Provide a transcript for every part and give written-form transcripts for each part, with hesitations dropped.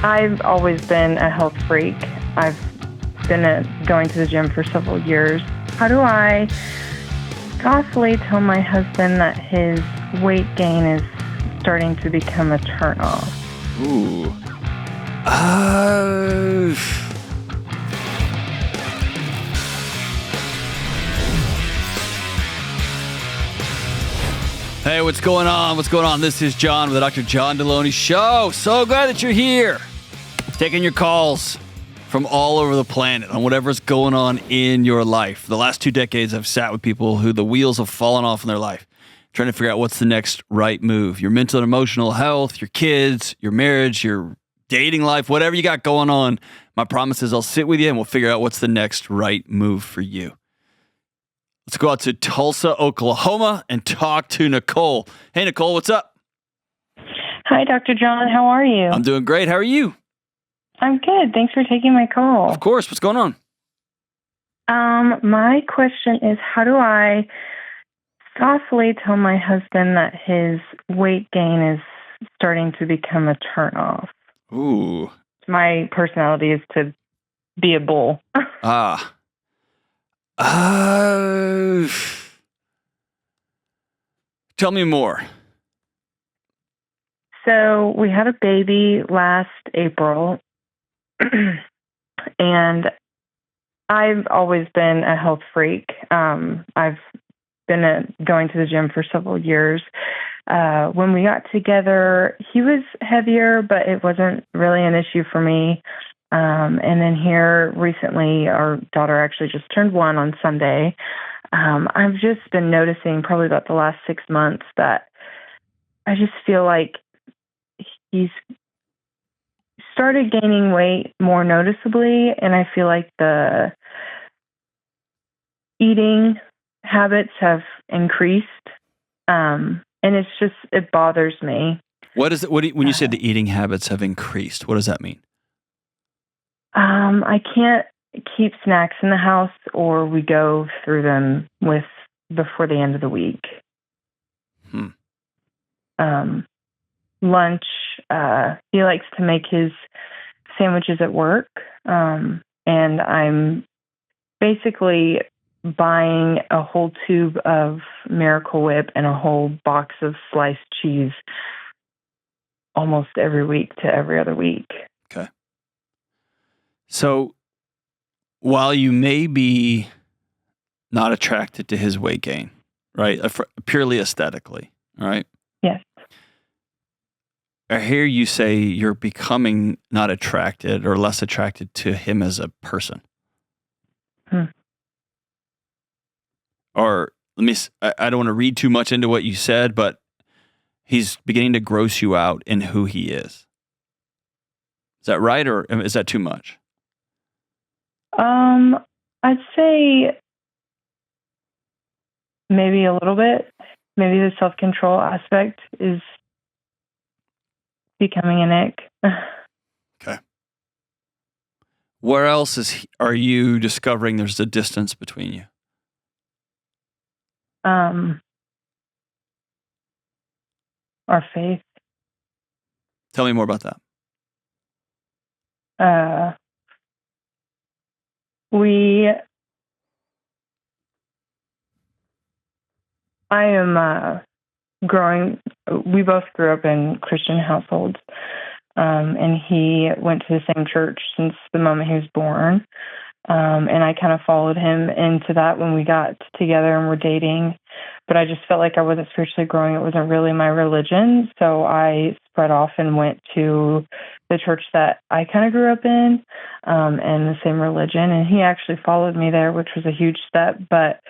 I've always been a health freak. I've been going to the gym for several years. How do I softly tell my husband that his weight gain is starting to become a turnoff? Ooh. Hey, what's going on? What's going on? This is John with the Dr. John Delony Show. So glad that you're here. Taking your calls from all over the planet on whatever's going on in your life. The last 2 decades, I've sat with people who the wheels have fallen off in their life, trying to figure out what's the next right move. Your mental and emotional health, your kids, your marriage, your dating life, whatever you got going on. My promise is I'll sit with you and we'll figure out what's the next right move for you. Let's go out to Tulsa, Oklahoma, and talk to Nicole. Hey, Nicole, what's up? Hi, Dr. John. How are you? I'm doing great. How are you? I'm good. Thanks for taking my call. Of course. What's going on? My question is, how do I softly tell my husband that his weight gain is starting to become a turnoff? Ooh. My personality is to be a bull. Tell me more. So we had a baby last April, and I've always been a health freak. I've been going to the gym for several years. When we got together, he was heavier, but it wasn't really an issue for me. And then here recently, our daughter actually just turned 1 on Sunday. I've just been noticing probably about the last 6 months that I just feel like he's started gaining weight more noticeably, and I feel like the eating habits have increased, and it bothers me. What is it? When you say the eating habits have increased, what does that mean? I can't keep snacks in the house, or we go through them before the end of the week. Lunch, he likes to make his sandwiches at work, and I'm basically buying a whole tube of Miracle Whip and a whole box of sliced cheese almost every week to every other week. Okay. So while you may be not attracted to his weight gain, right, purely aesthetically, all right? Yes. I hear you say you're becoming not attracted or less attracted to him as a person. Or I don't want to read too much into what you said, but he's beginning to gross you out in who he is. Is that right, or is that too much? I'd say maybe a little bit. Maybe the self-control aspect is becoming an ick. Okay. Where else are you discovering there's a distance between you? Our faith. Tell me more about that. I am growing. We both grew up in Christian households, and he went to the same church since the moment he was born. And I kind of followed him into that when we got together and were dating. But I just felt like I wasn't spiritually growing. It wasn't really my religion. So I spread off and went to the church that I kind of grew up in, and the same religion. And he actually followed me there, which was a huge step. But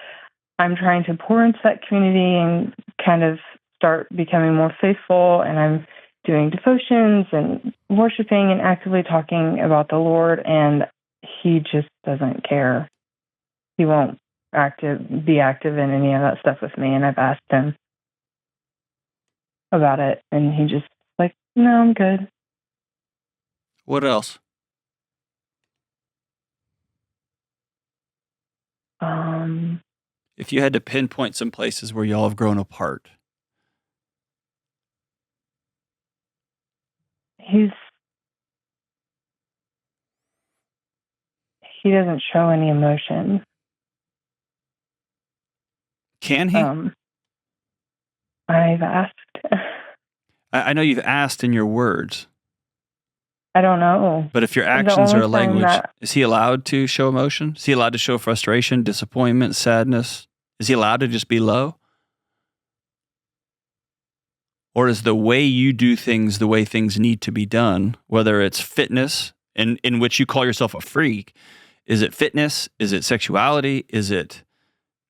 I'm trying to pour into that community and kind of start becoming more faithful. And I'm doing devotions and worshiping and actively talking about the Lord. And he just doesn't care. He won't be active in any of that stuff with me. And I've asked him about it, and he just like, no, I'm good. What else? If you had to pinpoint some places where y'all have grown apart. He's he doesn't show any emotion. Can he? I've asked. I know you've asked in your words. I don't know. But if your actions are language, is he allowed to show emotion? Is he allowed to show frustration, disappointment, sadness? Is he allowed to just be low? Or is the way you do things the way things need to be done, whether it's fitness, in which you call yourself a freak? Is it fitness? Is it sexuality? Is it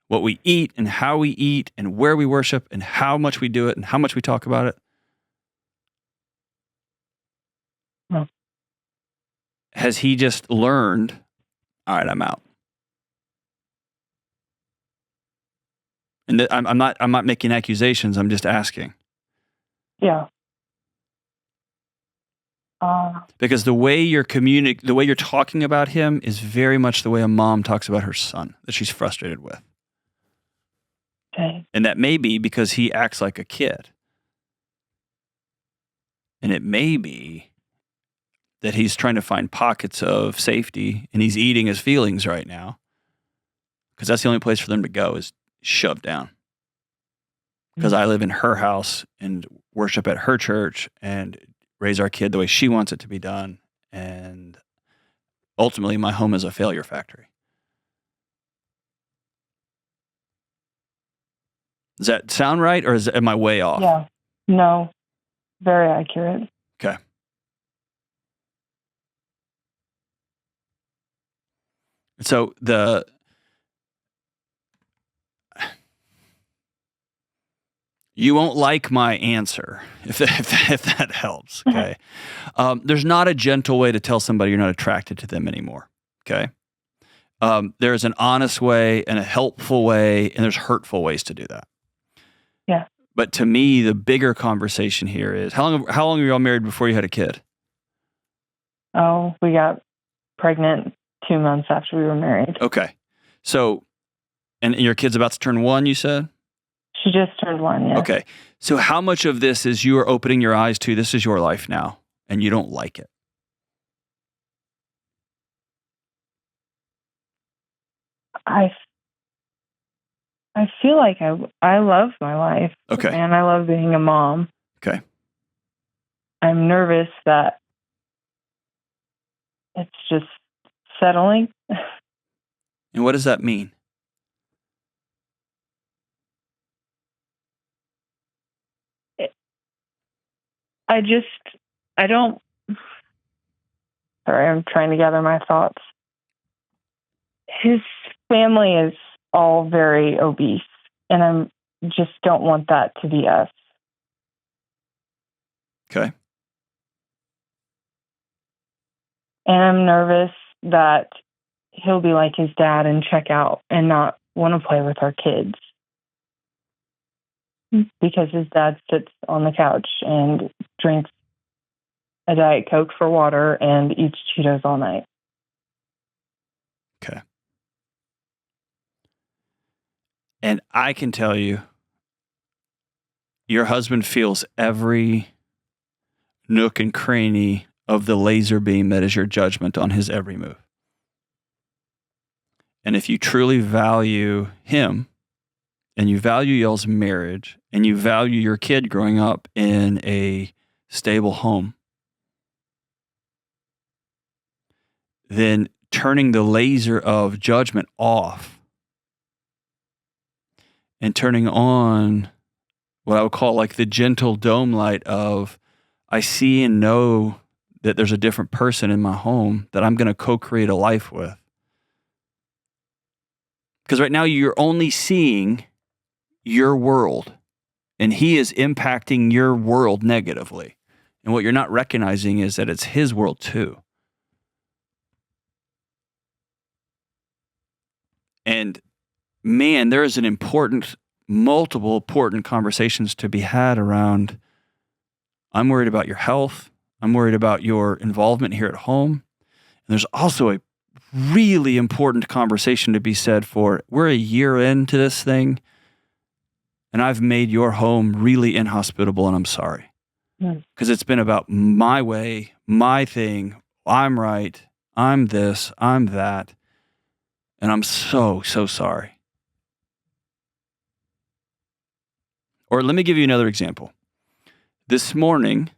what we eat and how we eat and where we worship and how much we do it and how much we talk about it? No. Has he just learned, all right, I'm out? And I'm not making accusations. I'm just asking. Yeah. Because the way you're the way you're talking about him is very much the way a mom talks about her son that she's frustrated with. Okay. And that may be because he acts like a kid. And it may be that he's trying to find pockets of safety and he's eating his feelings right now. Because that's the only place for them to go is shoved down. Because I live in her house and worship at her church and raise our kid the way she wants it to be done. And ultimately, my home is a failure factory. Does that sound right, or am I way off? Yeah. No. Very accurate. Okay. So you won't like my answer if that helps. Okay. There's not a gentle way to tell somebody you're not attracted to them anymore. Okay. There's an honest way and a helpful way, and there's hurtful ways to do that. Yeah. But to me, the bigger conversation here is how long were you all married before you had a kid? Oh, we got pregnant 2 months after we were married. Okay. So, and your kid's about to turn 1, you said? She just turned 1, yeah. Okay. So how much of this is you are opening your eyes to this is your life now and you don't like it? I feel like I love my life. Okay. And I love being a mom. Okay. I'm nervous that it's just settling. And what does that mean? I don't. Sorry, I'm trying to gather my thoughts. His family is all very obese, and I just don't want that to be us. Okay. And I'm nervous that he'll be like his dad and check out and not want to play with our kids. Because his dad sits on the couch and drinks a Diet Coke for water and eats Cheetos all night. Okay. And I can tell you, your husband feels every nook and cranny of the laser beam that is your judgment on his every move. And if you truly value him, and you value y'all's marriage, and you value your kid growing up in a stable home, then turning the laser of judgment off and turning on what I would call like the gentle dome light of, I see and know that there's a different person in my home that I'm going to co-create a life with. Because right now you're only seeing your world, and he is impacting your world negatively. And what you're not recognizing is that it's his world too. And man, there is multiple important conversations to be had around, I'm worried about your health. I'm worried about your involvement here at home. And there's also a really important conversation to be said for, we're a year into this thing, and I've made your home really inhospitable, and I'm sorry. Because it's been about my way, my thing, I'm right, I'm this, I'm that. And I'm so, so sorry. Or let me give you another example. This morning,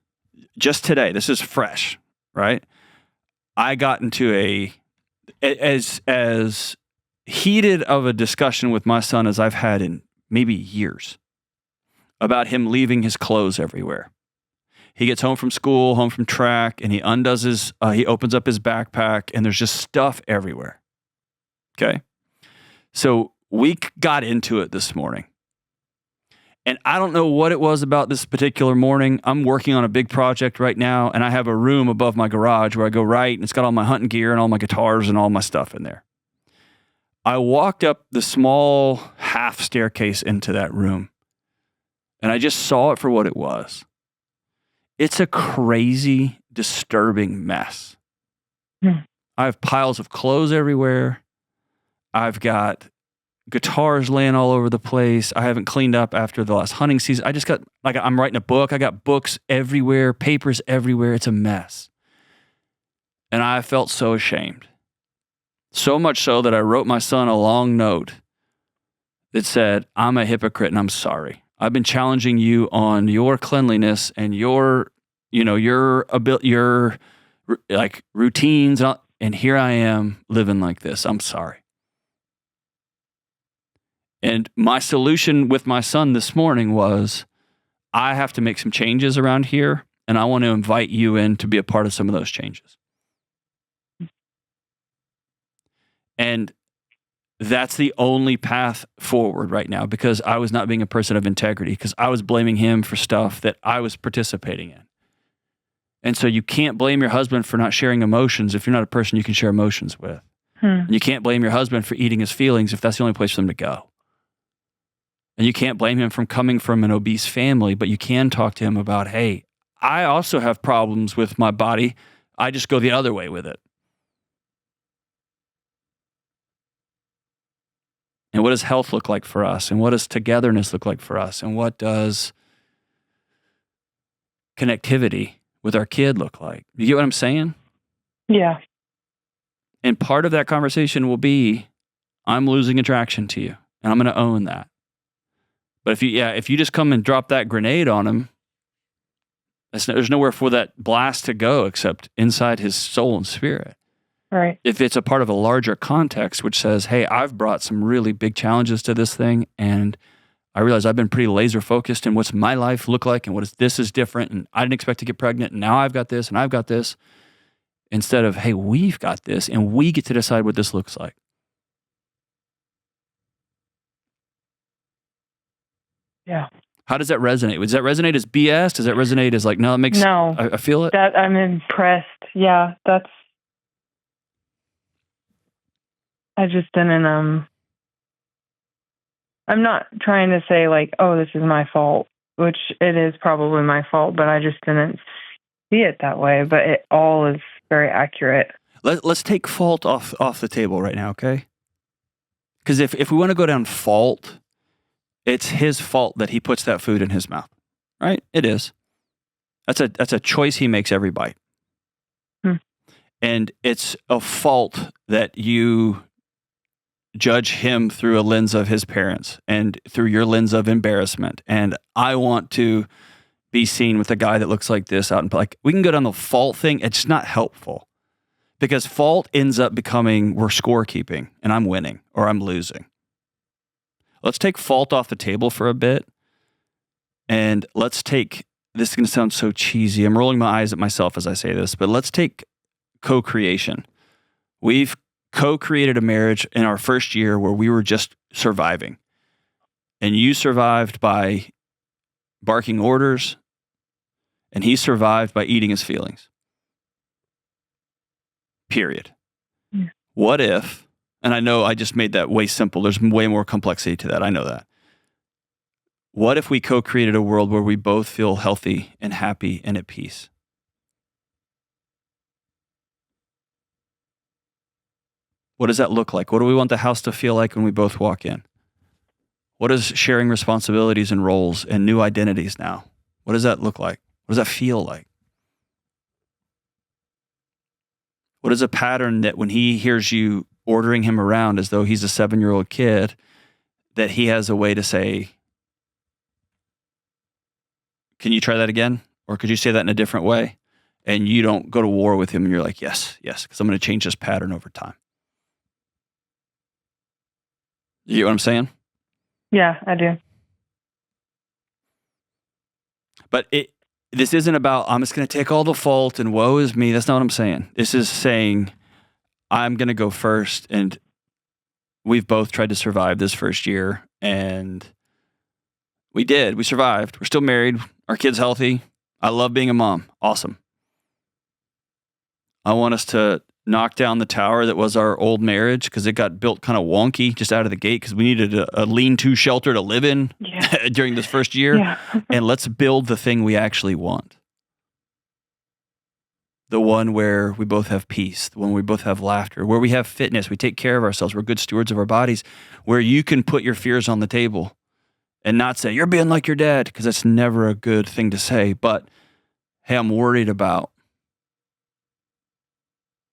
just today, this is fresh, right? I got into as heated of a discussion with my son as I've had in maybe years about him leaving his clothes everywhere. He gets home from school, home from track, and he he opens up his backpack, and there's just stuff everywhere. Okay? So we got into it this morning. And I don't know what it was about this particular morning. I'm working on a big project right now, and I have a room above my garage where I go right, and it's got all my hunting gear and all my guitars and all my stuff in there. I walked up the small half staircase into that room, and I just saw it for what it was. It's a crazy, disturbing mess. I have piles of clothes everywhere. I've got guitars laying all over the place. I haven't cleaned up after the last hunting season. I'm writing a book. I got books everywhere, papers everywhere. It's a mess. And I felt so ashamed. So much so that I wrote my son a long note that said, I'm a hypocrite and I'm sorry. I've been challenging you on your cleanliness and your like routines. And here I am living like this. I'm sorry. And my solution with my son this morning was, I have to make some changes around here, and I want to invite you in to be a part of some of those changes. And that's the only path forward right now, because I was not being a person of integrity, because I was blaming him for stuff that I was participating in. And so you can't blame your husband for not sharing emotions if you're not a person you can share emotions with. And you can't blame your husband for eating his feelings if that's the only place for them to go. And you can't blame him from coming from an obese family, but you can talk to him about, hey, I also have problems with my body. I just go the other way with it. And what does health look like for us? And what does togetherness look like for us? And what does connectivity with our kid look like? You get what I'm saying? Yeah. And part of that conversation will be, I'm losing attraction to you, and I'm going to own that. But if you just come and drop that grenade on him, there's nowhere for that blast to go except inside his soul and spirit. Right. If it's a part of a larger context, which says, hey, I've brought some really big challenges to this thing, and I realize I've been pretty laser focused in what's my life look like, and this is different, and I didn't expect to get pregnant, and now I've got this, and I've got this, instead of, hey, we've got this, and we get to decide what this looks like. Yeah. How does that resonate? Does that resonate as BS? Does that resonate as like, no, it makes, no, I feel it? That I'm impressed. Yeah, I just didn't, I'm not trying to say like, oh, this is my fault, which it is probably my fault, but I just didn't see it that way. But it all is very accurate. Let's take fault off the table right now, okay? Because if we want to go down fault, it's his fault that he puts that food in his mouth, right? It is. That's a choice he makes every bite. And it's a fault that you judge him through a lens of his parents and through your lens of embarrassment. And I want to be seen with a guy that looks like this out in public. We can go down the fault thing. It's not helpful, because fault ends up becoming we're scorekeeping and I'm winning or I'm losing. Let's take fault off the table for a bit. And let's take, this is going to sound so cheesy. I'm rolling my eyes at myself as I say this, but let's take co-creation. We've co-created a marriage in our first year where we were just surviving. And you survived by barking orders, and he survived by eating his feelings. Period. Yeah. What if, and I know I just made that way simple, there's way more complexity to that, I know that. What if we co-created a world where we both feel healthy and happy and at peace? What does that look like? What do we want the house to feel like when we both walk in? What is sharing responsibilities and roles and new identities now? What does that look like? What does that feel like? What is a pattern that when he hears you ordering him around as though he's a 7-year-old kid, that he has a way to say, can you try that again? Or could you say that in a different way? And you don't go to war with him and you're like, yes, because I'm going to change this pattern over time. You get what I'm saying? Yeah, I do. But this isn't about, I'm just going to take all the fault and woe is me. That's not what I'm saying. This is saying, I'm going to go first. And we've both tried to survive this first year. And we did. We survived. We're still married. Our kid's healthy. I love being a mom. Awesome. I want us to knock down the tower that was our old marriage because it got built kind of wonky just out of the gate because we needed a lean-to shelter to live in during this first year. Yeah. And let's build the thing we actually want. The one where we both have peace, the one where we both have laughter, where we have fitness, we take care of ourselves, we're good stewards of our bodies, where you can put your fears on the table and not say, you're being like your dad, because that's never a good thing to say. But, hey, I'm worried about.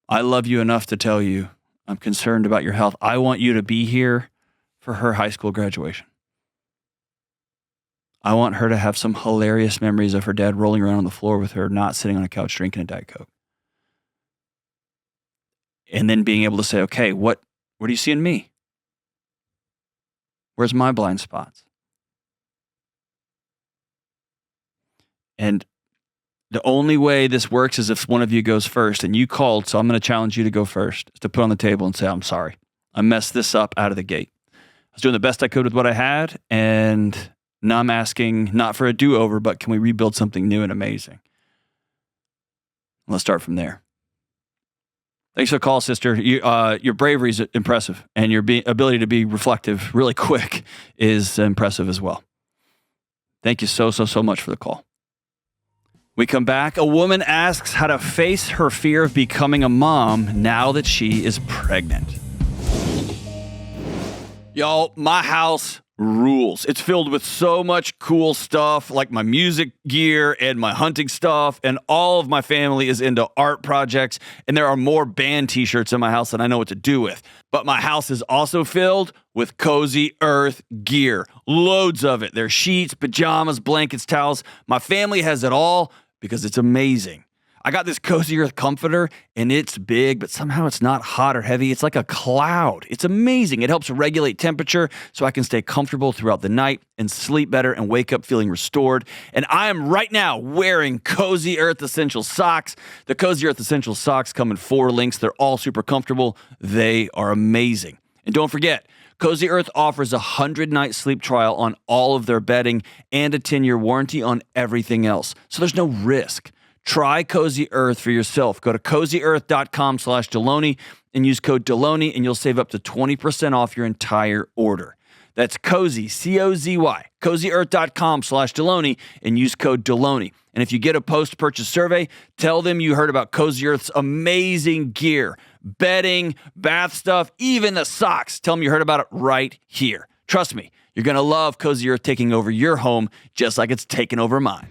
I love you enough to tell you I'm concerned about your health. I want you to be here for her high school graduation. I want her to have some hilarious memories of her dad rolling around on the floor with her, not sitting on a couch drinking a Diet Coke. And then being able to say, okay, what do you see in me? Where's my blind spots? And the only way this works is if one of you goes first, and you called, so I'm going to challenge you to go first, to put on the table and say, I'm sorry. I messed this up out of the gate. I was doing the best I could with what I had, and now I'm asking not for a do-over, but can we rebuild something new and amazing? Let's start from there. Thanks for the call, sister. Your bravery is impressive, and your ability to be reflective really quick is impressive as well. Thank you so much for the call. We come back. A woman asks how to face her fear of becoming a mom now that she is pregnant. Y'all, my house rules. It's filled with so much cool stuff, like my music gear and my hunting stuff, and all of my family is into art projects, and there are more band t-shirts in my house than I know what to do with. But my house is also filled with Cozy Earth gear. Loads of it. There's sheets, pajamas, blankets, towels. My family has it all because it's amazing. I got this Cozy Earth comforter, and it's big, but somehow it's not hot or heavy. It's like a cloud. It's amazing. It helps regulate temperature so I can stay comfortable throughout the night and sleep better and wake up feeling restored. And I am right now wearing Cozy Earth Essential Socks. The Cozy Earth Essential Socks come in 4 links. They're all super comfortable. They are amazing. And don't forget, Cozy Earth offers a 100-night sleep trial on all of their bedding and a 10-year warranty on everything else. So there's no risk. Try Cozy Earth for yourself. Go to CozyEarth.com/Delony and use code Delony, and you'll save up to 20% off your entire order. That's Cozy, C-O-Z-Y, CozyEarth.com/Delony, and use code Delony. And if you get a post-purchase survey, tell them you heard about Cozy Earth's amazing gear, bedding, bath stuff, even the socks. Tell them you heard about it right here. Trust me, you're going to love Cozy Earth taking over your home just like it's taken over mine.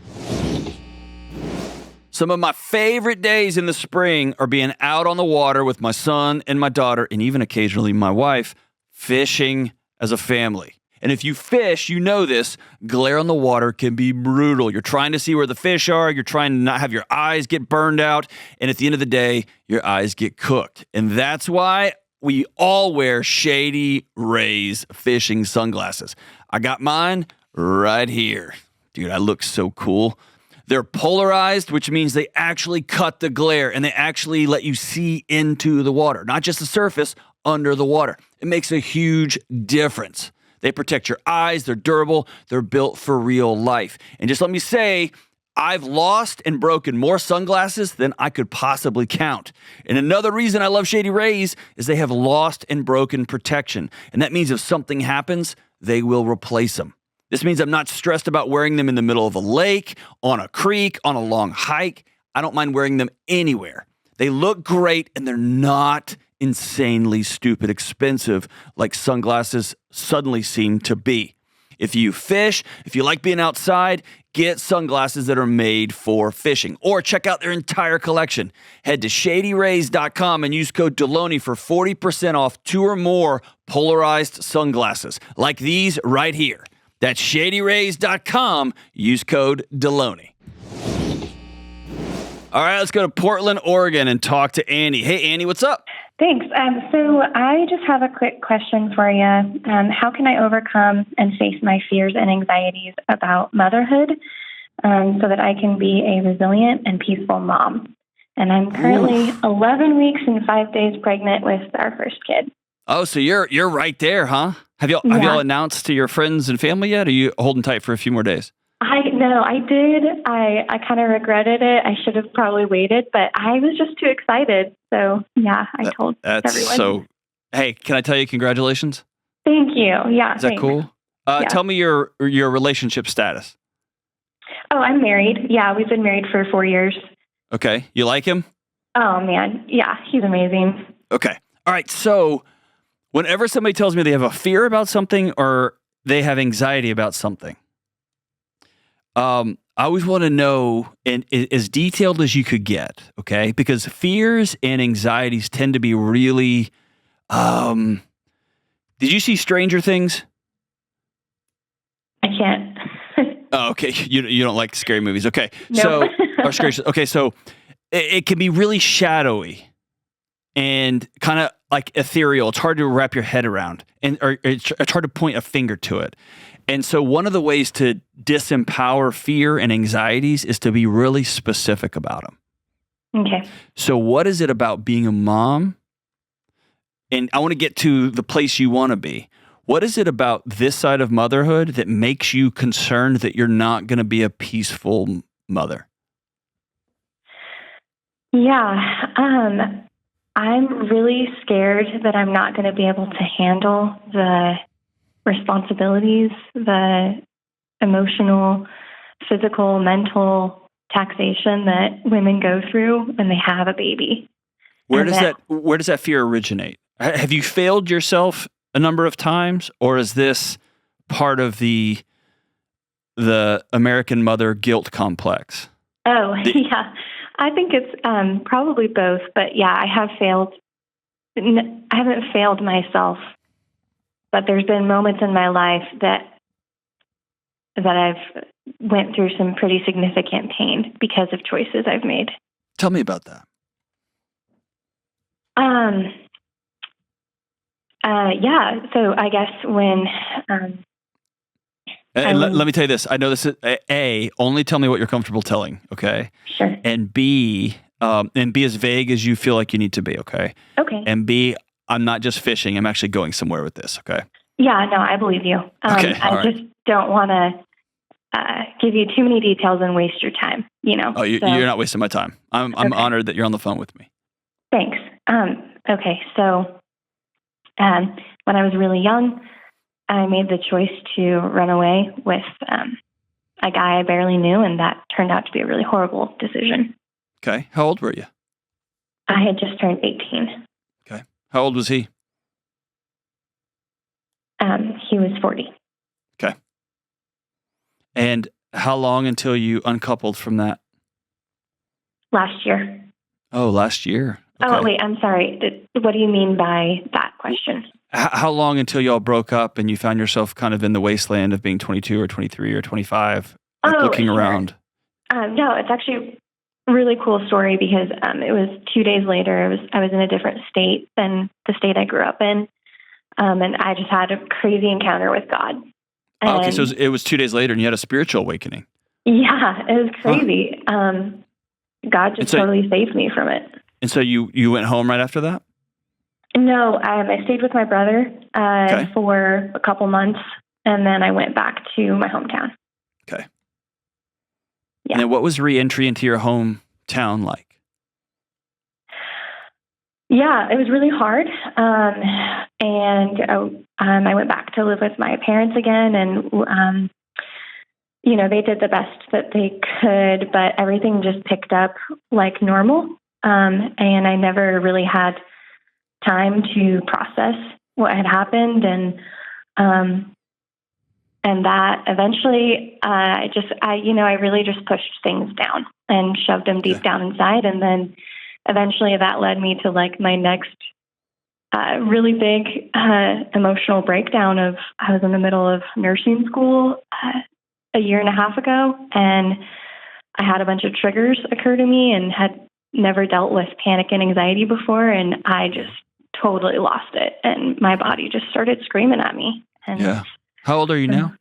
Some of my favorite days in the spring are being out on the water with my son and my daughter, and even occasionally my wife, fishing as a family. And if you fish, you know this, glare on the water can be brutal. You're trying to see where the fish are. You're trying to not have your eyes get burned out. And at the end of the day, your eyes get cooked. And that's why we all wear Shady Rays fishing sunglasses. I got mine right here. Dude, I look so cool. They're polarized, which means they actually cut the glare and they actually let you see into the water, not just the surface, under the water. It makes a huge difference. They protect your eyes. They're durable. They're built for real life. And just let me say, I've lost and broken more sunglasses than I could possibly count. And another reason I love Shady Rays is they have lost and broken protection. And that means if something happens, they will replace them. This means I'm not stressed about wearing them in the middle of a lake, on a creek, on a long hike. I don't mind wearing them anywhere. They look great, and they're not insanely stupid expensive like sunglasses suddenly seem to be. If you fish, if you like being outside, get sunglasses that are made for fishing, or check out their entire collection. Head to shadyrays.com and use code Delony for 40% off 2 or more polarized sunglasses, like these right here. That's shadyrays.com. Use code Delony. All right, let's go to Portland, Oregon, and talk to Annie. Hey, Annie, what's up? Thanks. So I just have a quick question for you. How can I overcome and face my fears and anxieties about motherhood so that I can be a resilient and peaceful mom? And I'm currently 11 weeks and 5 days pregnant with our first kid. Oh, so you're right there, huh? Have y'all announced to your friends and family yet? Or are you holding tight for a few more days? I did. I kind of regretted it. I should have probably waited, but I was just too excited. So, yeah, I told everyone. So, hey, can I tell you congratulations? Thank you. Yeah. Is that cool? Yeah. Tell me your relationship status. Oh, I'm married. Yeah, we've been married for 4 years. Okay. You like him? Oh, man. Yeah, he's amazing. Okay. All right. So, whenever somebody tells me they have a fear about something or they have anxiety about something, I always want to know, and as detailed as you could get, okay? Because fears and anxieties tend to be really. Did you see Stranger Things? I can't. Oh, okay. You don't like scary movies, okay? No. Or scary. Okay, so it can be really shadowy and kind of like ethereal. It's hard to wrap your head around, or it's hard to point a finger to it. And so one of the ways to disempower fear and anxieties is to be really specific about them. Okay. So what is it about being a mom? And I want to get to the place you want to be. What is it about this side of motherhood that makes you concerned that you're not going to be a peaceful mother? Yeah. I'm really scared that I'm not going to be able to handle the responsibilities, the emotional, physical, mental taxation that women go through when they have a baby. Where does that fear originate? Have you failed yourself a number of times, or is this part of the American mother guilt complex? Oh, yeah. I think it's probably both, but yeah, I have failed. I haven't failed myself, but there's been moments in my life that I've went through some pretty significant pain because of choices I've made. Tell me about that. Yeah. So I guess when let me tell you this. I know this is A, only tell me what you're comfortable telling, okay? Sure. And be as vague as you feel like you need to be, okay? Okay. And B, I'm not just fishing. I'm actually going somewhere with this, okay? Yeah, no, I believe you. Okay, I just don't want to give you too many details and waste your time, you know? Oh, you're not wasting my time. I'm Okay. honored that you're on the phone with me. Thanks. Okay, so when I was really young, I made the choice to run away with a guy I barely knew, and that turned out to be a really horrible decision. Okay. How old were you? I had just turned 18. Okay. How old was he? He was 40. Okay. And how long until you uncoupled from that? Last year. Oh, last year. Okay. Oh, wait, I'm sorry. What do you mean by that question? How long until y'all broke up and you found yourself kind of in the wasteland of being 22 or 23 or 25, looking sure. around? No, it's actually a really cool story because it was 2 days later. I was in a different state than the state I grew up in. And I just had a crazy encounter with God. Okay, so it was 2 days later and you had a spiritual awakening. Yeah, it was crazy. Huh. God just totally saved me from it. And so you went home right after that? No, I stayed with my brother for a couple months, and then I went back to my hometown. Okay. Yeah. And then what was re-entry into your hometown like? Yeah, it was really hard. And I went back to live with my parents again, and they did the best that they could, but everything just picked up like normal. And I never really had time to process what had happened. And And that eventually, I really just pushed things down and shoved them deep down inside. And then eventually that led me to like my next really big emotional breakdown of, I was in the middle of nursing school a year and a half ago, and I had a bunch of triggers occur to me and had never dealt with panic and anxiety before. And I just totally lost it. And my body just started screaming at me. And yeah. How old are you now?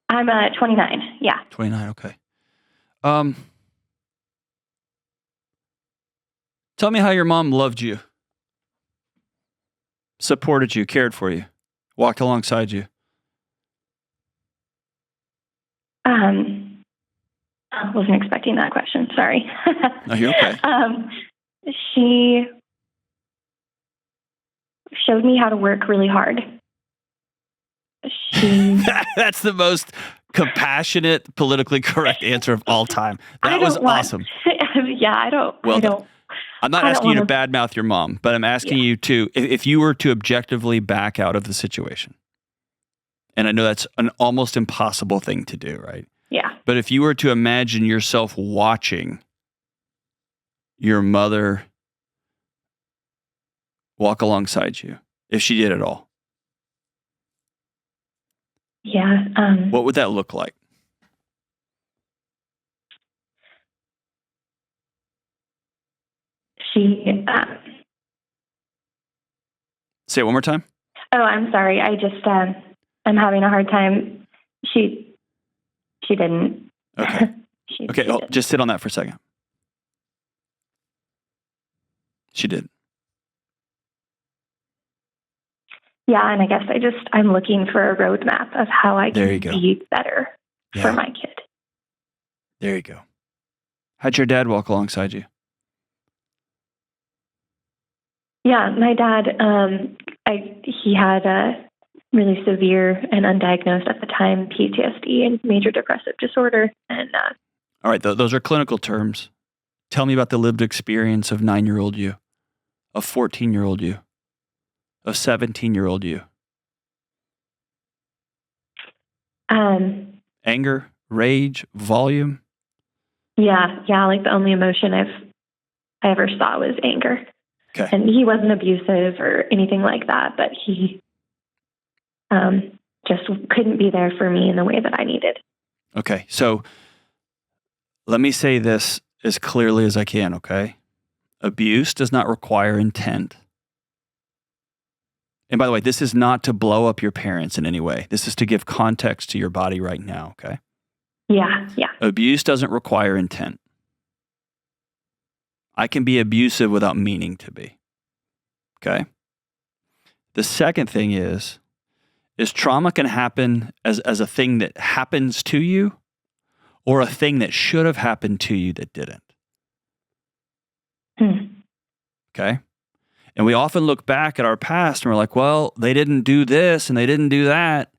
I'm 29. Yeah. 29. Okay. Tell me how your mom loved you, supported you, cared for you, walked alongside you. I wasn't expecting that question. Sorry. No, you're okay. She showed me how to work really hard. That's the most compassionate, politically correct answer of all time. That was awesome. I'm not asking you to badmouth your mom, but I'm asking you to, if you were to objectively back out of the situation, and I know that's an almost impossible thing to do, right? Yeah. But if you were to imagine yourself watching your mother walk alongside you, if she did it all, yeah. What would that look like? She. Say it one more time. Oh, I'm sorry. I just, I'm having a hard time. She didn't. Okay. She didn't. Just sit on that for a second. She did. Yeah, and I guess I'm looking for a roadmap of how I can be better for my kid. There you go. How'd your dad walk alongside you? Yeah, my dad, he had a really severe and undiagnosed at the time PTSD and major depressive disorder. And all right, those are clinical terms. Tell me about the lived experience of 9-year-old you, of 14-year-old you, of 17-year-old you. Anger, rage, volume. Yeah. Like the only emotion I ever saw was anger. Okay. And he wasn't abusive or anything like that, but he just couldn't be there for me in the way that I needed. Okay. So let me say this as clearly as I can, okay? Abuse does not require intent. And by the way, this is not to blow up your parents in any way. This is to give context to your body right now, okay? Yeah. Abuse doesn't require intent. I can be abusive without meaning to be, okay? The second thing is trauma can happen as a thing that happens to you or a thing that should have happened to you that didn't. Okay? And we often look back at our past and we're like, well, they didn't do this and they didn't do that.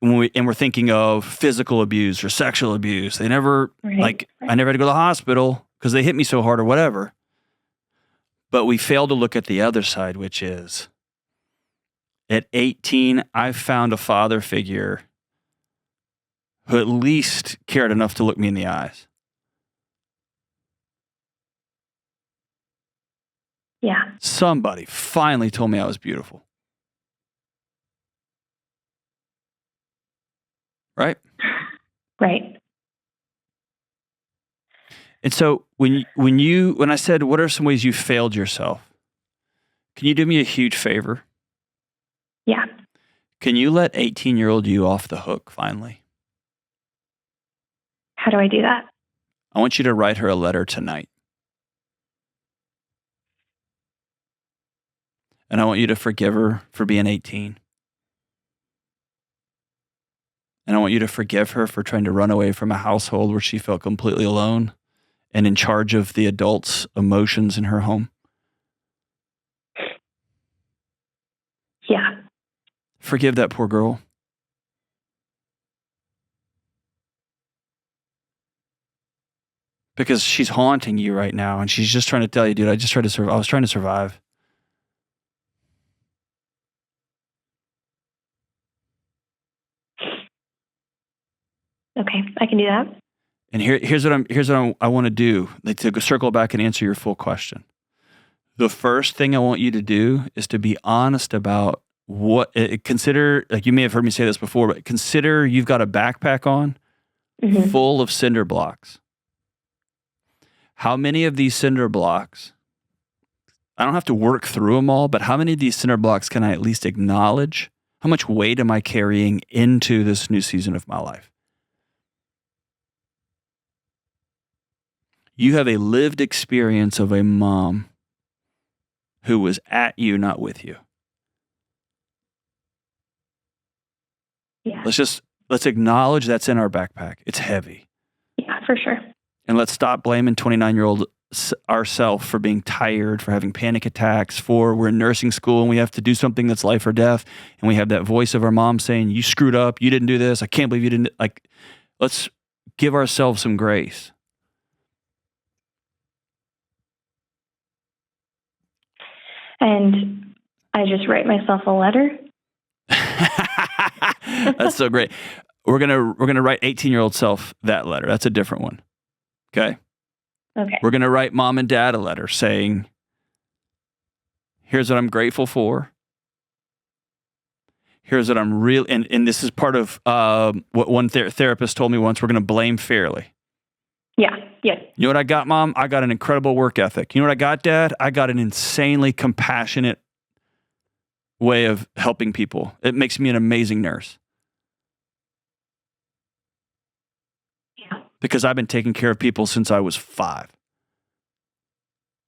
And we're thinking of physical abuse or sexual abuse. They never, I never had to go to the hospital because they hit me so hard or whatever. But we fail to look at the other side, which is at 18, I found a father figure who at least cared enough to look me in the eyes. Yeah. Somebody finally told me I was beautiful. Right? Right. And so when I said, what are some ways you failed yourself? Can you do me a huge favor? Yeah. Can you let 18-year-old you off the hook finally? How do I do that? I want you to write her a letter tonight. And I want you to forgive her for being 18. And I want you to forgive her for trying to run away from a household where she felt completely alone and in charge of the adults' emotions in her home. Yeah. Forgive that poor girl. Because she's haunting you right now and she's just trying to tell you, dude, I was trying to survive. Okay, I can do that. And here's what I want to do. To circle back and answer your full question. The first thing I want you to do is to be honest about consider, like you may have heard me say this before, but consider you've got a backpack on full of cinder blocks. How many of these cinder blocks, I don't have to work through them all, but how many of these cinder blocks can I at least acknowledge? How much weight am I carrying into this new season of my life? You have a lived experience of a mom who was at you, not with you. Yeah. Let's acknowledge that's in our backpack. It's heavy. Yeah, for sure. And let's stop blaming 29-year-old ourselves for being tired, for having panic attacks, for we're in nursing school and we have to do something that's life or death. And we have that voice of our mom saying, you screwed up. You didn't do this. I can't believe you didn't. Like, let's give ourselves some grace. And I just write myself a letter. That's so great. We're gonna write 18-year-old self that letter. That's a different one. Okay. Okay. We're gonna write mom and dad a letter saying, "Here's what I'm grateful for. Here's what I'm real." And this is part of what one therapist told me once. We're gonna blame fairly. Yeah. Yes. You know what I got, Mom? I got an incredible work ethic. You know what I got, Dad? I got an insanely compassionate way of helping people. It makes me an amazing nurse. Yeah. Because I've been taking care of people since I was 5.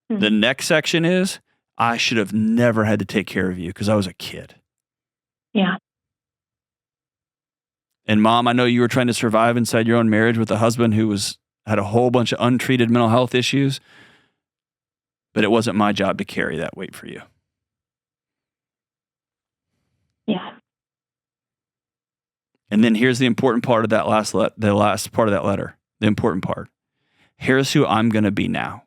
The next section is, I should have never had to take care of you because I was a kid. Yeah. And Mom, I know you were trying to survive inside your own marriage with a husband who had a whole bunch of untreated mental health issues, but it wasn't my job to carry that weight for you. Yeah. And then here's the important part of that the last part of that letter, the important part. Here's who I'm going to be now.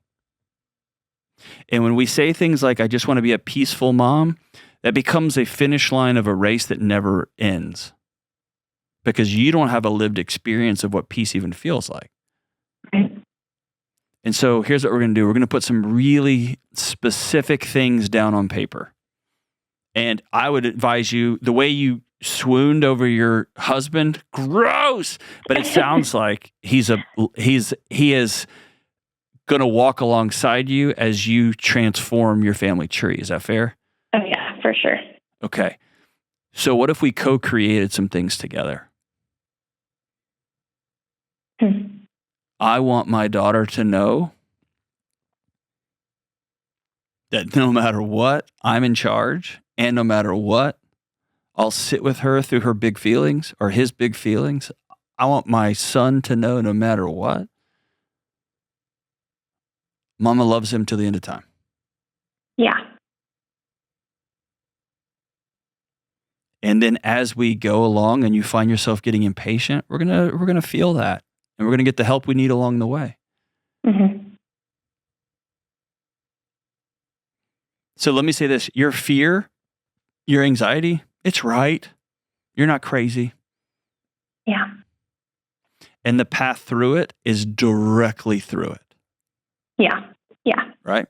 And when we say things like, I just want to be a peaceful mom, that becomes a finish line of a race that never ends because you don't have a lived experience of what peace even feels like. Right. And so here's what we're going to do. We're going to put some really specific things down on paper. And I would advise you, the way you swooned over your husband, gross, but it sounds like he is going to walk alongside you as you transform your family tree. Is that fair? Oh, yeah, for sure. Okay. So what if we co-created some things together? I want my daughter to know that no matter what, I'm in charge, and no matter what, I'll sit with her through her big feelings or his big feelings. I want my son to know no matter what, Mama loves him till the end of time. Yeah. And then as we go along and you find yourself getting impatient, we're gonna feel that. And we're going to get the help we need along the way. Mm-hmm. So let me say this. Your fear, your anxiety, it's right. You're not crazy. Yeah. And the path through it is directly through it. Yeah. Yeah. Right?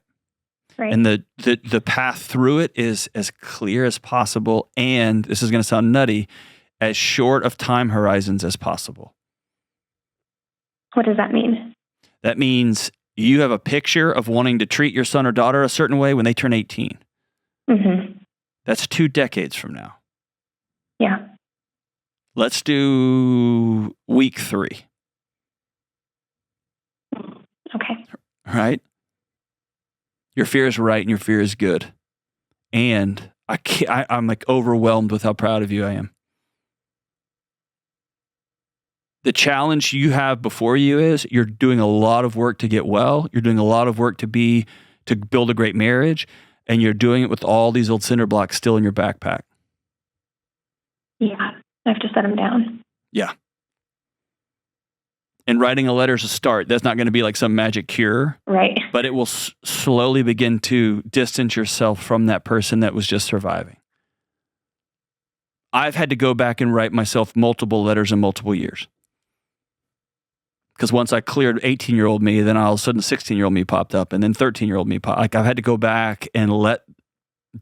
Right. And the path through it is as clear as possible. And this is going to sound nutty, as short of time horizons as possible. What does that mean? That means you have a picture of wanting to treat your son or daughter a certain way when they turn 18. Mm-hmm. That's 2 decades from now. Yeah. Let's do week 3. Okay. Right? Your fear is right and your fear is good. And I'm like overwhelmed with how proud of you I am. The challenge you have before you is you're doing a lot of work to get well. You're doing a lot of work to build a great marriage, and you're doing it with all these old cinder blocks still in your backpack. Yeah, I have to set them down. Yeah. And writing a letter is a start. That's not going to be like some magic cure. Right. But it will slowly begin to distance yourself from that person that was just surviving. I've had to go back and write myself multiple letters in multiple years. Because once I cleared 18-year-old me, then all of a sudden 16-year-old me popped up, and then 13-year-old me popped. Like, I've had to go back and let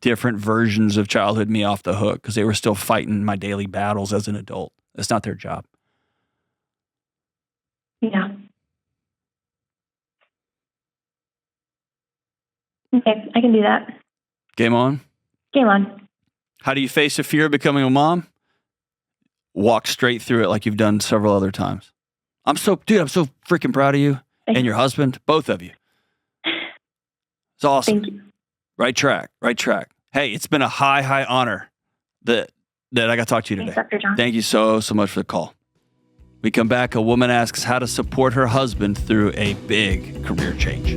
different versions of childhood me off the hook because they were still fighting my daily battles as an adult. It's not their job. Yeah. Okay, I can do that. Game on? Game on. How do you face the fear of becoming a mom? Walk straight through it like you've done several other times. I'm so freaking proud of you and your husband, both of you. It's awesome. Thank you. Right track. Hey, it's been a high honor that I got to talk to you today. Thanks, Dr. John. Thank you so much for the call. We come back, a woman asks how to support her husband through a big career change.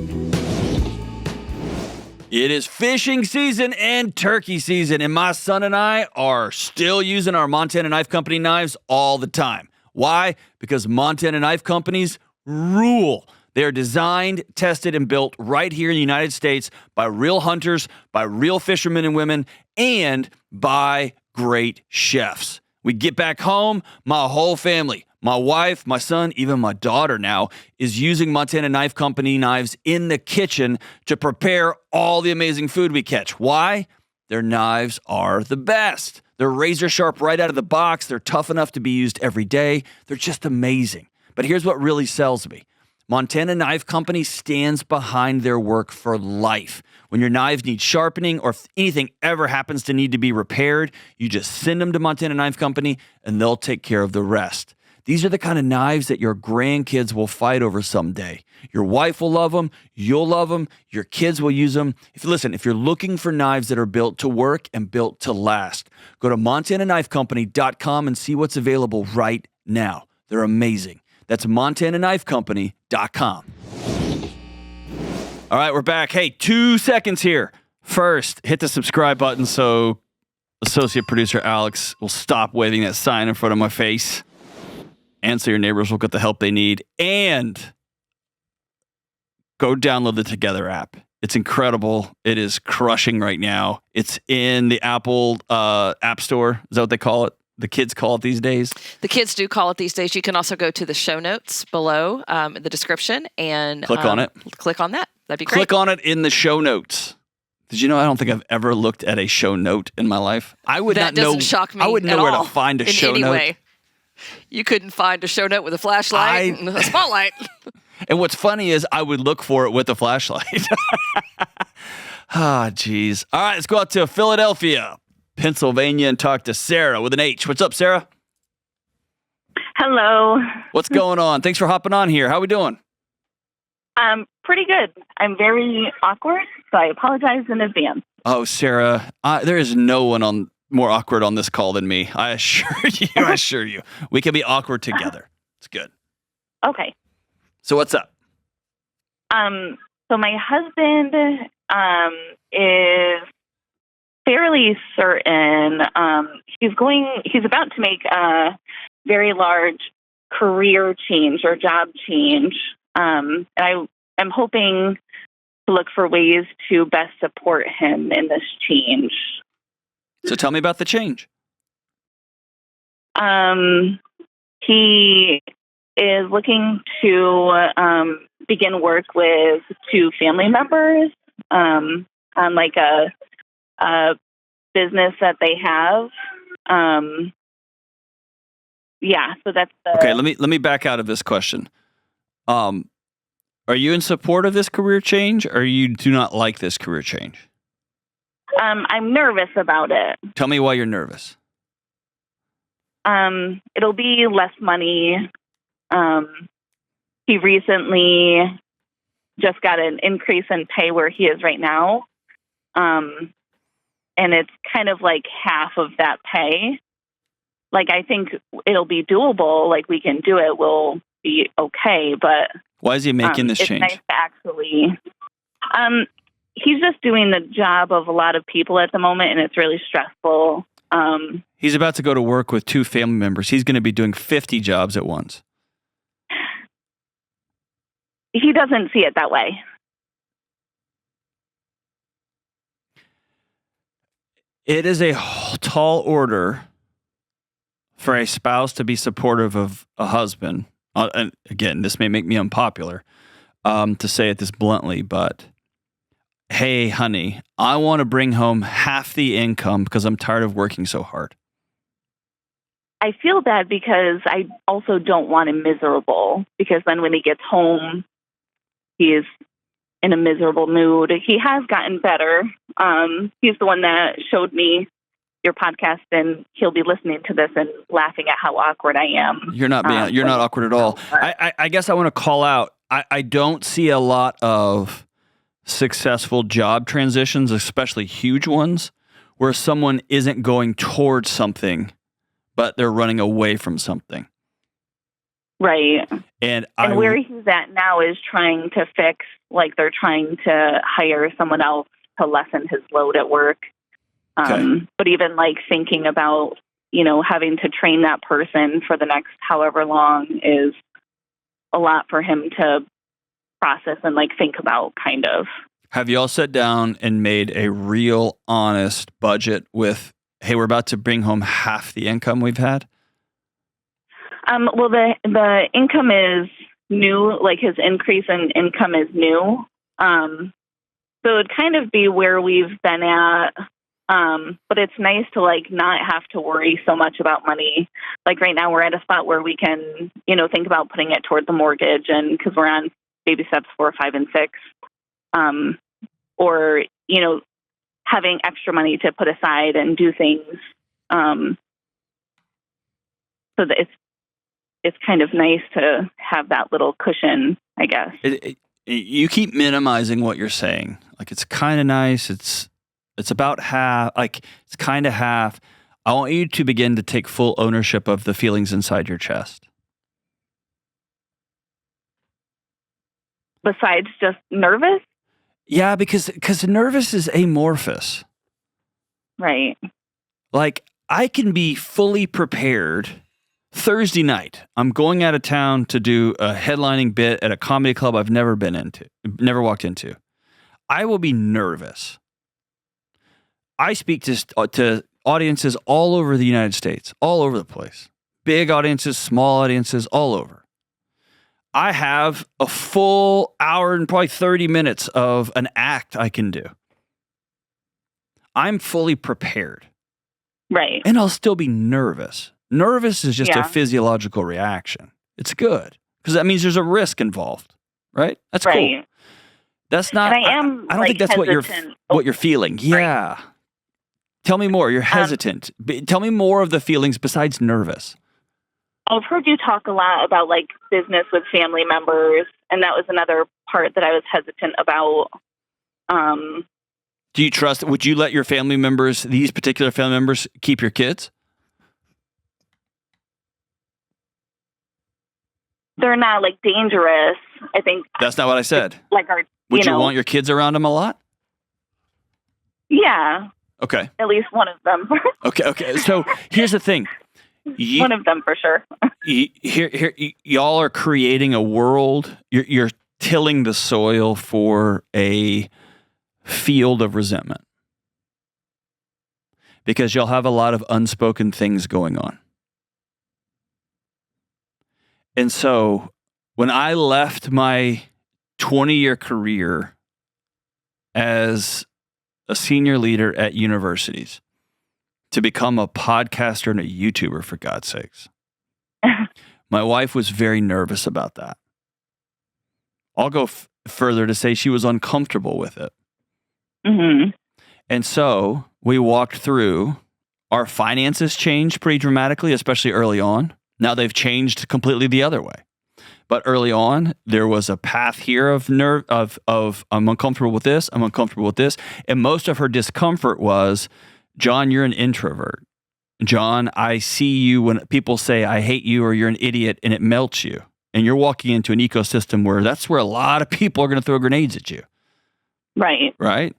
It is fishing season and turkey season, and my son and I are still using our Montana Knife Company knives all the time. Why? Because Montana Knife Companies rule. They are designed, tested, and built right here in the United States by real hunters, by real fishermen and women, and by great chefs. We get back home, my whole family, my wife, my son, even my daughter now, is using Montana Knife Company knives in the kitchen to prepare all the amazing food we catch. Why? Their knives are the best. They're razor sharp right out of the box. They're tough enough to be used every day. They're just amazing. But here's what really sells me. Montana Knife Company stands behind their work for life. When your knives need sharpening or if anything ever happens to need to be repaired, you just send them to Montana Knife Company and they'll take care of the rest. These are the kind of knives that your grandkids will fight over someday. Your wife will love them. You'll love them. Your kids will use them. If you're looking for knives that are built to work and built to last, go to MontanaKnifeCompany.com and see what's available right now. They're amazing. That's MontanaKnifeCompany.com. All right, we're back. Hey, 2 seconds here. First, hit the subscribe button so associate producer Alex will stop waving that sign in front of my face. And so your neighbors will get the help they need. And go download the Together app. It's incredible. It is crushing right now. It's in the Apple App Store. Is that what they call it? The kids call it these days? The kids do call it these days. You can also go to the show notes below in the description and click on it. Click on that. That'd be great. Click on it in the show notes. Did you know I don't think I've ever looked at a show note in my life? I would that not know. Doesn't shock me I wouldn't know where to find a in show any note. Way. You couldn't find a show note with a flashlight and a spotlight. And what's funny is I would look for it with a flashlight. Geez. All right, let's go out to Philadelphia, Pennsylvania, and talk to Sarah with an H. What's up, Sarah? Hello. What's going on? Thanks for hopping on here. How we doing? Pretty good. I'm very awkward, so I apologize in advance. Oh, Sarah, there is no one more awkward on this call than me. I assure you. I assure you. We can be awkward together. It's good. Okay. So what's up? So my husband is fairly certain he's about to make a very large career change or job change. And I'm hoping to look for ways to best support him in this change. So tell me about the change. He is looking to begin work with two family members on like a business that they have. So that's okay. Let me back out of this question. Are you in support of this career change, or you do not like this career change? I'm nervous about it. Tell me why you're nervous. It'll be less money. He recently just got an increase in pay where he is right now. And it's kind of like half of that pay. Like, I think it'll be doable. Like, we can do it. We'll be okay. But why is he making this change? It's nice to actually. He's just doing the job of a lot of people at the moment, and it's really stressful. He's about to go to work with two family members. He's going to be doing 50 jobs at once. He doesn't see it that way. It is a tall order for a spouse to be supportive of a husband and again, this may make me unpopular to say it this bluntly, but hey, honey, I want to bring home half the income because I'm tired of working so hard. I feel bad because I also don't want him miserable, because then when he gets home, he is in a miserable mood. He has gotten better. He's the one that showed me your podcast, and he'll be listening to this and laughing at how awkward I am. You're not awkward at all. I guess I want to call out, I don't see a lot of successful job transitions, especially huge ones, where someone isn't going towards something, but they're running away from something. Right. And where he's at now is trying to fix, like they're trying to hire someone else to lessen his load at work. But even like thinking about, having to train that person for the next however long is a lot for him to process and like think about, kind of. Have you all sat down and made a real honest budget with, hey, we're about to bring home half the income we've had? Well, the income is new, like his increase in income is new. So it'd kind of be where we've been at. But it's nice to like not have to worry so much about money. Like right now we're at a spot where we can, think about putting it toward the mortgage, and because we're on baby steps 4, 5, and 6, or, having extra money to put aside and do things. So that it's kind of nice to have that little cushion, I guess. You keep minimizing what you're saying. Like, it's kind of nice. It's about half. Like, it's kind of half. I want you to begin to take full ownership of the feelings inside your chest. Besides just nervous? Yeah, because nervous is amorphous. Right. Like, I can be fully prepared. Thursday night, I'm going out of town to do a headlining bit at a comedy club I've never walked into. I will be nervous. I speak to audiences all over the United States, all over the place. Big audiences, small audiences, all over. I have a full hour and probably 30 minutes of an act I can do. I'm fully prepared. Right. And I'll still be nervous. Nervous is just a physiological reaction. It's good because that means there's a risk involved, right? That's cool. That's not. And I don't think that's what you're feeling. Yeah. Right. Tell me more. You're hesitant. Tell me more of the feelings besides nervous. I've heard you talk a lot about like business with family members, and that was another part that I was hesitant about. Do you trust? Would you let your family members, these particular family members, keep your kids? They're not like dangerous. I think that's not what I said. Like would you want your kids around them a lot? Yeah. Okay. At least one of them. Okay. So here's the thing. One of them for sure. Here, y'all are creating a world. You're tilling the soil for a field of resentment because you'll have a lot of unspoken things going on. And so when I left my 20-year career as a senior leader at universities to become a podcaster and a YouTuber, for God's sakes, my wife was very nervous about that. I'll go further to say she was uncomfortable with it. Mm-hmm. And so we walked through. Our finances changed pretty dramatically, especially early on. Now they've changed completely the other way. But early on, there was a path here of I'm uncomfortable with this, I'm uncomfortable with this. And most of her discomfort was, John, you're an introvert. John, I see you when people say I hate you or you're an idiot, and it melts you. And you're walking into an ecosystem where that's where a lot of people are going to throw grenades at you. Right. Right.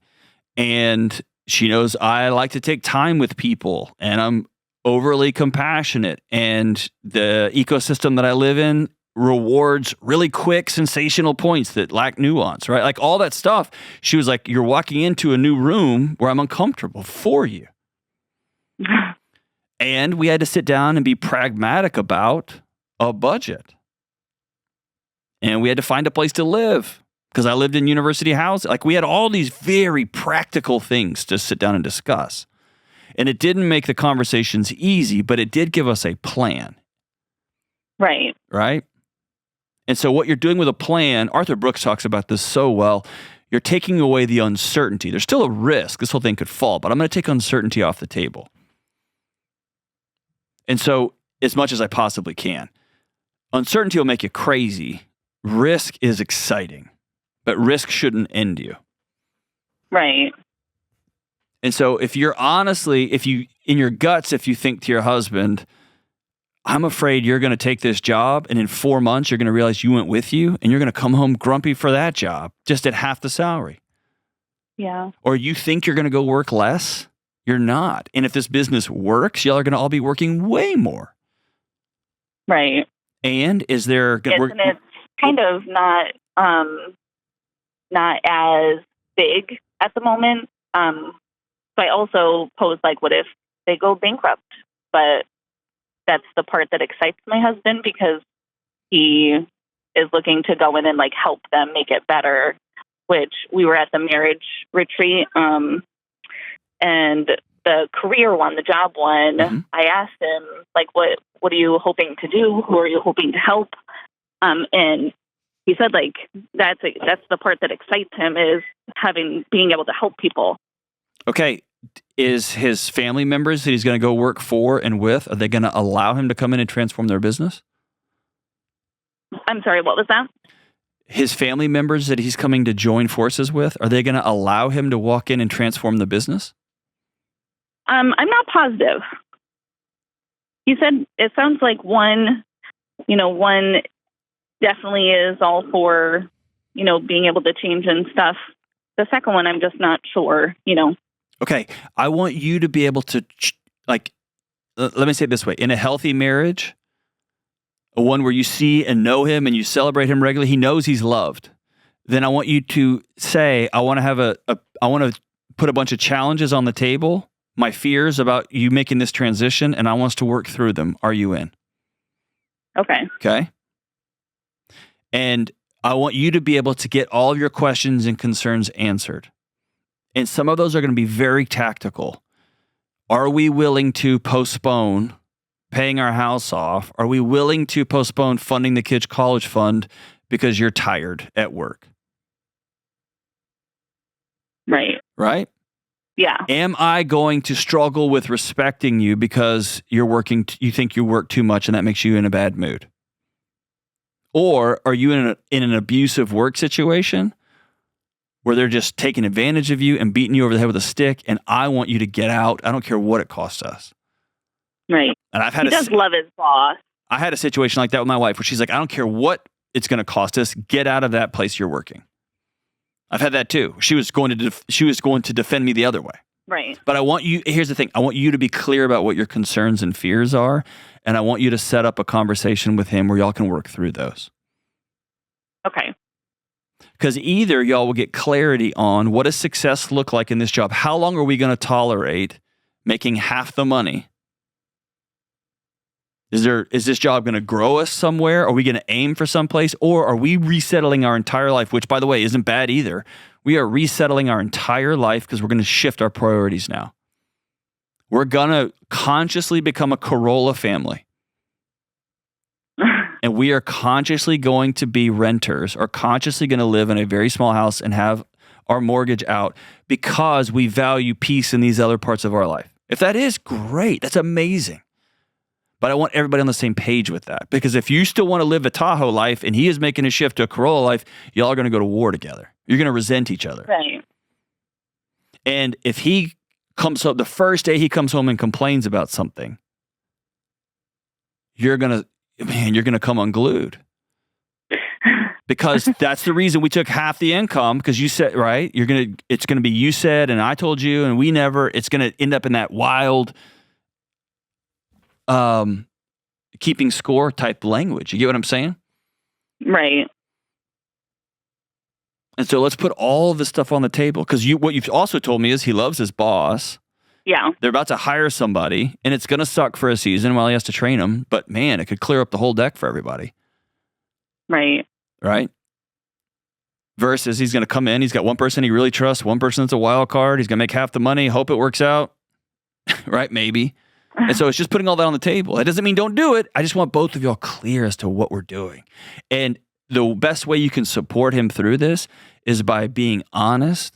And she knows I like to take time with people, and I'm overly compassionate, and the ecosystem that I live in rewards really quick, sensational points that lack nuance, right? Like all that stuff. She was like, you're walking into a new room where I'm uncomfortable for you. And we had to sit down and be pragmatic about a budget. and we had to find a place to live because I lived in university housing. Like we had all these very practical things to sit down and discuss. And it didn't make the conversations easy, but it did give us a plan. Right. Right? And so what you're doing with a plan, Arthur Brooks talks about this so well, you're taking away the uncertainty. There's still a risk. This whole thing could fall, but I'm going to take uncertainty off the table. And so as much as I possibly can. Uncertainty will make you crazy. Risk is exciting, but risk shouldn't end you. Right. And so if you're honestly, if you, in your guts, if you think to your husband, I'm afraid you're going to take this job and in 4 months you're going to realize you went with you and you're going to come home grumpy for that job just at half the salary. Yeah. Or you think you're going to go work less, you're not. And if this business works, y'all are going to all be working way more. Right. And is there... Yes, and it's kind of not as big at the moment. So I also pose like, what if they go bankrupt? But that's the part that excites my husband because he is looking to go in and like help them make it better, which we were at the marriage retreat. And the career one, the job one, I asked him like, what are you hoping to do? Who are you hoping to help? And he said like, that's the part that excites him is being able to help people. Okay. Is his family members that he's going to go work for and with, are they going to allow him to come in and transform their business? I'm sorry, what was that? His family members that he's coming to join forces with, are they going to allow him to walk in and transform the business? I'm not positive. He said it sounds like one definitely is all for, being able to change and stuff. The second one, I'm just not sure, Okay, I want you to be able to, let me say it this way. In a healthy marriage, a one where you see and know him and you celebrate him regularly, he knows he's loved. Then I want you to say, I want to put a bunch of challenges on the table, my fears about you making this transition, and I want us to work through them. Are you in? Okay. Okay. And I want you to be able to get all of your questions and concerns answered. And some of those are going to be very tactical. Are we willing to postpone paying our house off? Are we willing to postpone funding the kids' college fund because you're tired at work? Right. Right? Yeah. Am I going to struggle with respecting you because you're working, you think you work too much and that makes you in a bad mood? Or are you in an abusive work situation where they're just taking advantage of you and beating you over the head with a stick, and I want you to get out. I don't care what it costs us. Right. And he does love his boss. I had a situation like that with my wife where she's like, I don't care what it's going to cost us. Get out of that place you're working. I've had that too. She was going to defend me the other way. Right. But here's the thing. I want you to be clear about what your concerns and fears are, and I want you to set up a conversation with him where y'all can work through those. Okay. Because either y'all will get clarity on what does success look like in this job? How long are we going to tolerate making half the money? Is this job going to grow us somewhere? Are we going to aim for someplace? Or are we resettling our entire life, which, by the way, isn't bad either. We are resettling our entire life because we're going to shift our priorities now. We're going to consciously become a Corolla family. And we are consciously going to be renters or consciously going to live in a very small house and have our mortgage out because we value peace in these other parts of our life. If that is great, that's amazing. But I want everybody on the same page with that, because if you still want to live a Tahoe life and he is making a shift to a Corolla life, y'all are going to go to war together. You're going to resent each other. Right. And if he comes up, the first day he comes home and complains about something, you're going to come unglued. Because that's the reason we took half the income, because you said, right? It's going to be you said and I told you and we never, it's going to end up in that wild keeping score type language. You get what I'm saying? Right. And so let's put all of this stuff on the table, because what you've also told me is he loves his boss. Yeah. They're about to hire somebody and it's going to suck for a season while he has to train them. But man, it could clear up the whole deck for everybody. Right. right? Versus he's going to come in, he's got one person he really trusts, one person that's a wild card, he's going to make half the money, hope it works out, right? Maybe. And so it's just putting all that on the table. That doesn't mean don't do it. I just want both of y'all clear as to what we're doing. And the best way you can support him through this is by being honest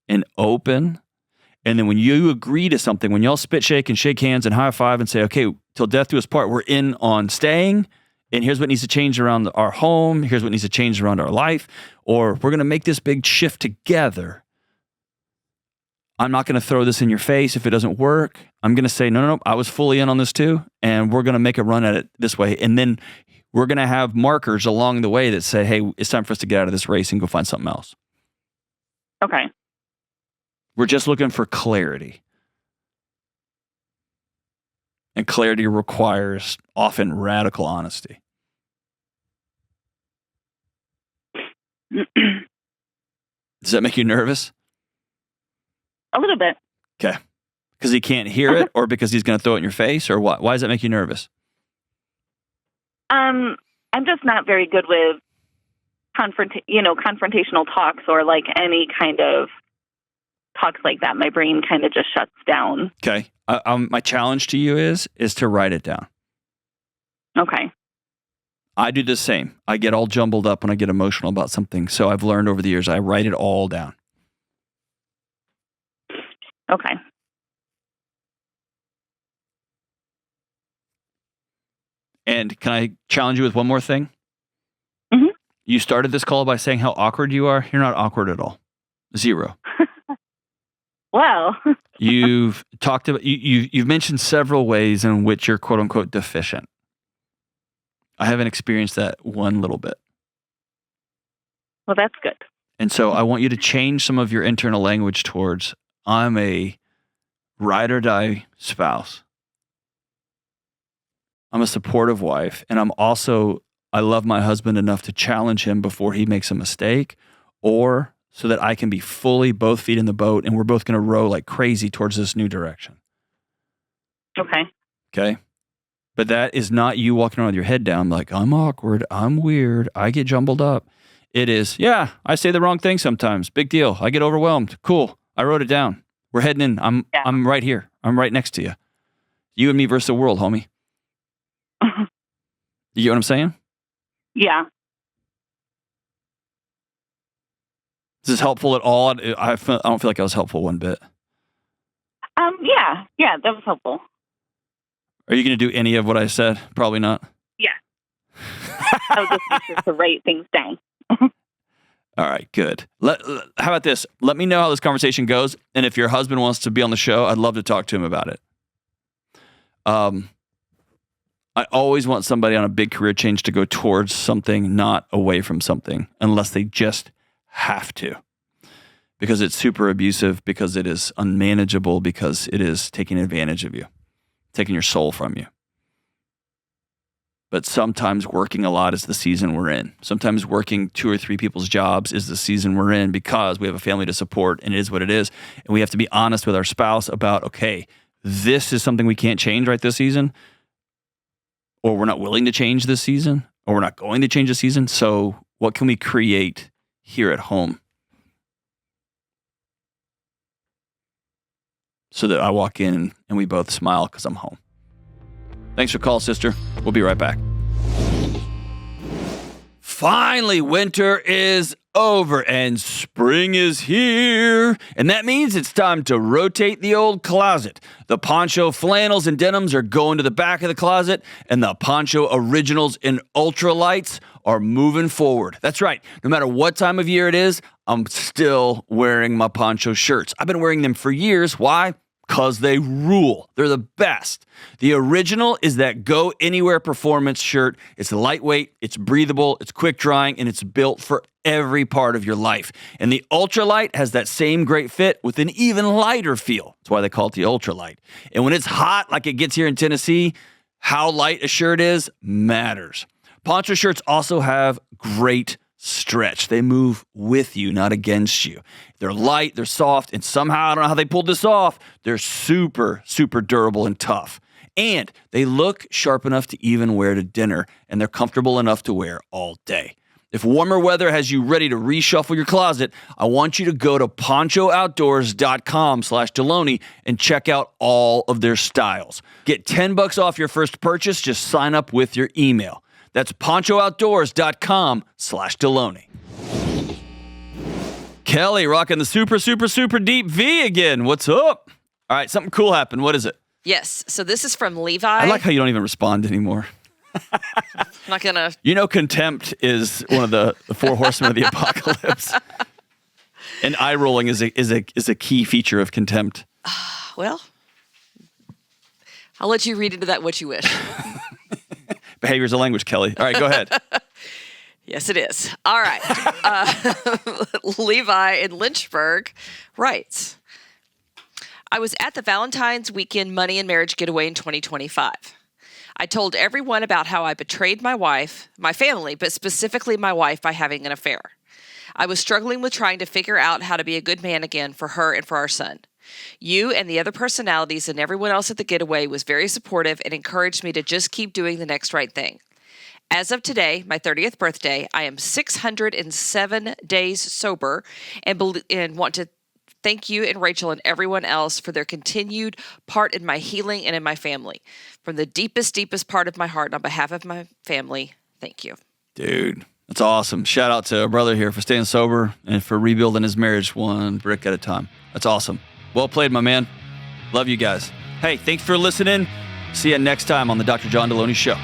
and open. And then when you agree to something, when y'all spit shake and shake hands and high five and say, okay, till death do us part, we're in on staying. And here's what needs to change around our home. Here's what needs to change around our life. Or we're going to make this big shift together. I'm not going to throw this in your face if it doesn't work. I'm going to say, no, I was fully in on this too. And we're going to make a run at it this way. And then we're going to have markers along the way that say, hey, it's time for us to get out of this race and go find something else. Okay. We're just looking for clarity. And clarity requires often radical honesty. Does that make you nervous? A little bit. Okay. Because he can't hear it, or because he's going to throw it in your face, or what? Why does that make you nervous? I'm just not very good with confrontational talks or like any kind of talks like that. My brain kind of just shuts down. Okay. My challenge to you is to write it down. Okay. I do the same. I get all jumbled up when I get emotional about something. So I've learned over the years, I write it all down. Okay. And can I challenge you with one more thing? Mm-hmm. You started this call by saying how awkward you are. You're not awkward at all. Zero. Well, You've talked about, you've mentioned several ways in which you're quote unquote deficient. I haven't experienced that one little bit. Well, that's good. And so I want you to change some of your internal language towards, I'm a ride or die spouse. I'm a supportive wife. And I love my husband enough to challenge him before he makes a mistake, or so that I can be fully both feet in the boat and we're both going to row like crazy towards this new direction. Okay. Okay. But that is not you walking around with your head down like, I'm awkward, I'm weird, I get jumbled up. It is, yeah, I say the wrong thing sometimes. Big deal. I get overwhelmed. Cool. I wrote it down. We're heading in. I'm right here. I'm right next to you. You and me versus the world, homie. You get what I'm saying? Yeah. Is this helpful at all? I don't feel like I was helpful one bit. Yeah, that was helpful. Are you going to do any of what I said? Probably not. Yeah. I was just make sure to write things down. All right, good. How about this? Let me know how this conversation goes, and if your husband wants to be on the show, I'd love to talk to him about it. I always want somebody on a big career change to go towards something, not away from something, unless they just have to. Because it's super abusive, because it is unmanageable, because it is taking advantage of you, taking your soul from you. But sometimes working a lot is the season we're in. Sometimes working 2 or 3 people's jobs is the season we're in because we have a family to support and it is what it is. And we have to be honest with our spouse about, okay, this is something we can't change right this season, or we're not willing to change this season, or we're not going to change this season. So what can we create here at home so that I walk in and we both smile because I'm home? Thanks for calling, sister. We'll be right back. Finally, winter is over and spring is here. And that means it's time to rotate the old closet. The poncho flannels and denims are going to the back of the closet, and the poncho originals and ultralights are moving forward. That's right. No matter what time of year it is, I'm still wearing my poncho shirts. I've been wearing them for years. Why? Because they rule. They're the best. The original is that go anywhere performance shirt. It's lightweight, it's breathable, it's quick drying, and it's built for every part of your life. And the ultralight has that same great fit with an even lighter feel. That's why they call it the ultralight. And when it's hot, like it gets here in Tennessee, how light a shirt is matters. Poncho shirts also have great stretch. They move with you, not against you. They're light, they're soft, and somehow, I don't know how they pulled this off, they're super, super durable and tough. And they look sharp enough to even wear to dinner, and they're comfortable enough to wear all day. If warmer weather has you ready to reshuffle your closet, I want you to go to ponchooutdoors.com/Delony and check out all of their styles. Get $10 off your first purchase. Just sign up with your email. That's ponchooutdoors.com/Delony. Kelly rocking the super, super, super deep V again. What's up? All right, something cool happened. What is it? Yes. So this is from Levi. I like how you don't even respond anymore. I'm not going to. You know, contempt is one of the four horsemen of the apocalypse. And eye rolling is a key feature of contempt. Well, I'll let you read into that what you wish. Behavior is a language, Kelly. All right, go ahead. Yes, it is. All right. Levi in Lynchburg writes, I was at the Valentine's weekend money and marriage getaway in 2025. I told everyone about how I betrayed my wife, my family, but specifically my wife by having an affair. I was struggling with trying to figure out how to be a good man again for her and for our son. You and the other personalities and everyone else at the getaway was very supportive and encouraged me to just keep doing the next right thing. As of today, my 30th birthday, I am 607 days sober and want to thank you and Rachel and everyone else for their continued part in my healing and in my family. From the deepest, deepest part of my heart and on behalf of my family, thank you. Dude, that's awesome. Shout out to our brother here for staying sober and for rebuilding his marriage one brick at a time. That's awesome. Well played, my man. Love you guys. Hey, thanks for listening. See you next time on the Dr. John Delony Show.